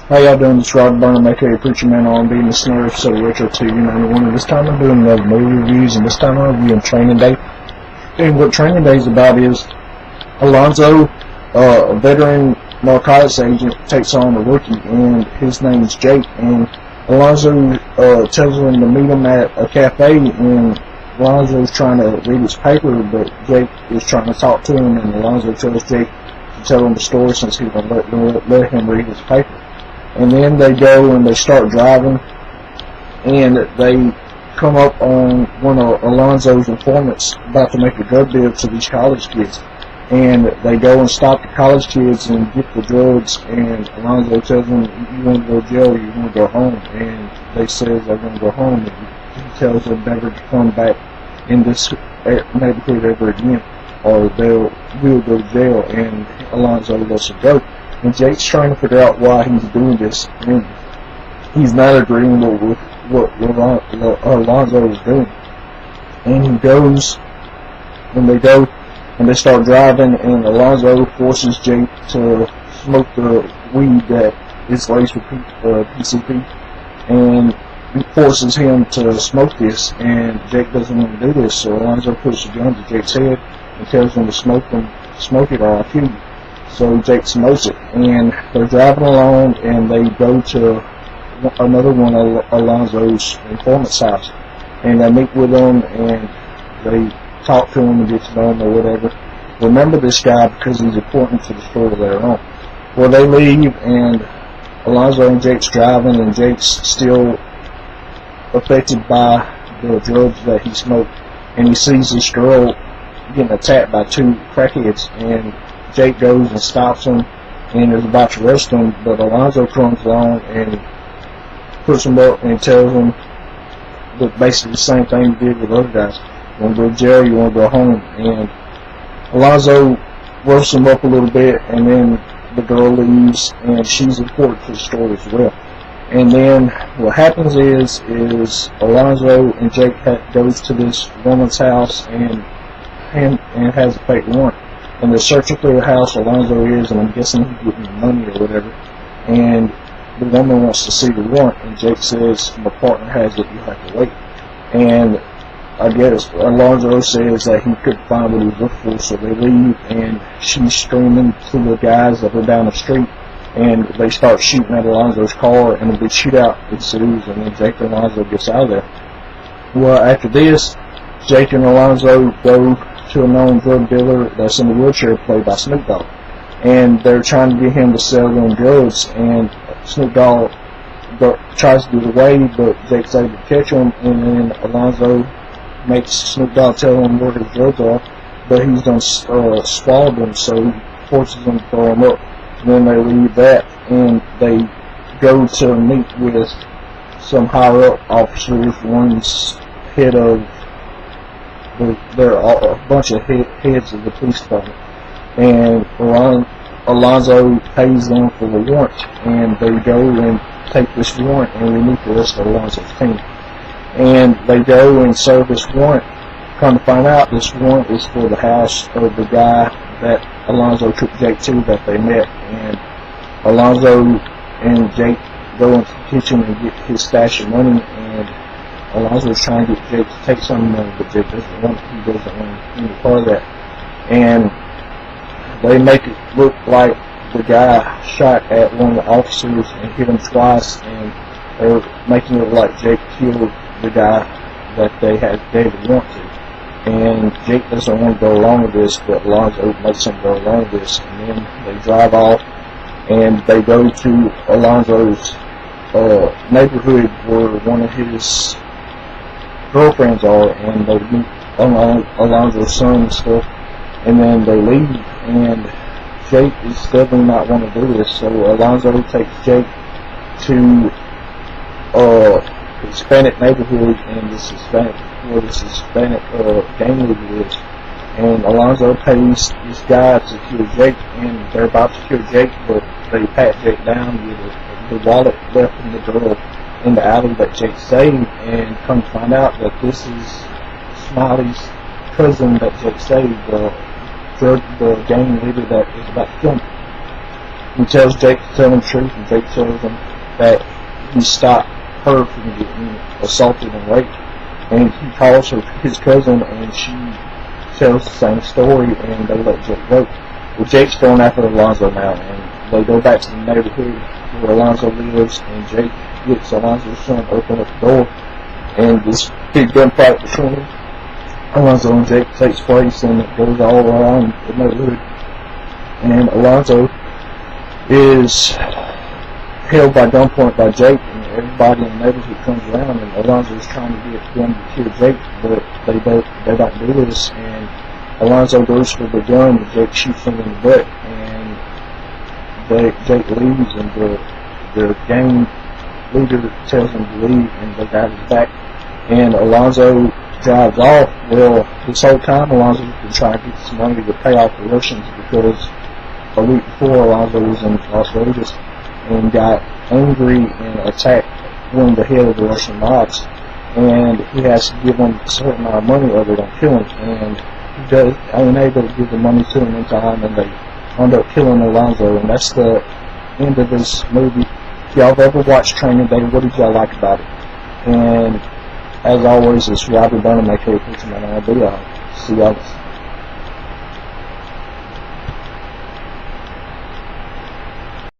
How y'all doing? This is Rod Burnham, aka Preacher Man R&B, and this is another episode of Retro 291. And this time I'm doing another movie reviews, and this time I'm reviewing Training Day. And what Training Day is about is Alonzo, a veteran narcotics agent, takes on a rookie, and his name's Jake. And Alonzo tells him to meet him at a cafe, and Alonzo's trying to read his paper, but Jake is trying to talk to him, and Alonzo tells Jake to tell him the story since he won't let him read his paper. And then they go and they start driving, and they come up on one of Alonzo's informants about to make a drug deal to these college kids. And they go and stop the college kids and get the drugs, and Alonzo tells them, you want to go to jail or you want to go home? And they say they're going to go home, and he tells them never to come back in this neighborhood ever again, or we'll go to jail. And Alonzo lets them go. And Jake's trying to figure out why he's doing this, and he's not agreeing with what Alonzo is doing. And he goes, and they go, and they start driving, and Alonzo forces Jake to smoke the weed that is laced with PCP, and he forces him to smoke this, and Jake doesn't want to do this, so Alonzo puts a gun to Jake's head and tells him to smoke it or I'll kill you. So Jake smokes it, and they're driving along, and they go to another one of Alonzo's informant's house, and they meet with him, and they talk to him and get to know him or whatever. Remember this guy because he's important to the story later on. Well, they leave, and Alonzo and Jake's driving, and Jake's still affected by the drugs that he smoked, and he sees this girl getting attacked by two crackheads, and Jake goes and stops him and is about to arrest him, but Alonzo comes along and puts him up and tells him that basically the same thing he did with other guys. You want to go to jail, you want to go home. And Alonzo roughs him up a little bit, and then the girl leaves, and she's important to the story as well. And then what happens is Alonzo and Jake goes to this woman's house and has a fake warrant. And they're searching through the house, Alonzo is, and I'm guessing he's getting the money or whatever. And the woman wants to see the warrant, and Jake says, my partner has it, you have to wait. And I guess Alonzo says that he couldn't find what he was looking for, so they leave, and she's screaming to the guys that are down the street, and they start shooting at Alonzo's car, and a big shootout ensues, and then Jake and Alonzo gets out of there. Well, after this, Jake and Alonzo go to a known drug dealer that's in a wheelchair played by Snoop Dogg, and they're trying to get him to sell them drugs, and Snoop Dogg tries to get away, but Jake's able to catch him, and then Alonzo makes Snoop Dogg tell him where his drugs are, but he's done swallowed them, so he forces them to throw them up. And then they leave that, and they go to meet with some higher up officers. One's head of there are a bunch of heads of the police department, and Alonzo pays them for the warrant, and they go and take this warrant and we meet the rest of Alonzo's team. And they go and serve this warrant. Come to find out, this warrant is for the house of the guy that Alonzo took Jake to that they met, and Alonzo and Jake go into the kitchen and get his stash of money, and Alonzo's trying to get Jake to take some money, but Jake doesn't want it. He doesn't want any part of that. And they make it look like the guy shot at one of the officers and hit him twice, and they're making it look like Jake killed the guy that they gave the warrant to. And Jake doesn't want to go along with this, but Alonzo makes him go along with this. And then they drive off, and they go to Alonzo's neighborhood where one of his girlfriends are, and they meet Alonzo's son and stuff, and then they leave, and Jake is definitely not want to do this, so Alonzo takes Jake to Hispanic neighborhood, and this Hispanic gang leader is, and Alonzo pays this guy to kill Jake, and they're about to kill Jake, but they pat Jake down with the wallet left from the girl in the alley that Jake saved, and come to find out that this is Smiley's cousin that Jake saved, the gang leader that is about to kill him. He tells Jake to tell him the truth, and Jake tells him that he stopped her from getting assaulted and raped. And he calls her his cousin, and she tells the same story, and they let Jake go. Well, Jake's going after Alonzo now, and they go back to the neighborhood where Alonzo lives, and Jake gets Alonzo's son to open up the door, and this big gunfight between Alonzo and Jake takes place, and it goes all around the neighborhood. And Alonzo is held by gunpoint by Jake, and everybody in the neighborhood comes around, and Alonzo is trying to get them to kill Jake, but they don't do this, and Alonzo goes for the gun, and Jake shoots him in the butt, and Jake leaves, and the gang leader tells him to leave, and they got his back, and Alonzo drives off. Well, this whole time Alonzo's been trying to get some money to pay off the Russians, because a week before Alonzo was in Las Vegas and got angry and attacked one of the head of the Russian mobs, and he has to give them a certain amount of money or they don't kill him, and he does ain't able to give the money to him in time, and they end up killing Alonzo, and that's the end of this movie. If y'all have ever watched Training Day, what did y'all like about it? And as always, it's Robert Dunham, aka Picture Man, and I'll be out. See y'all.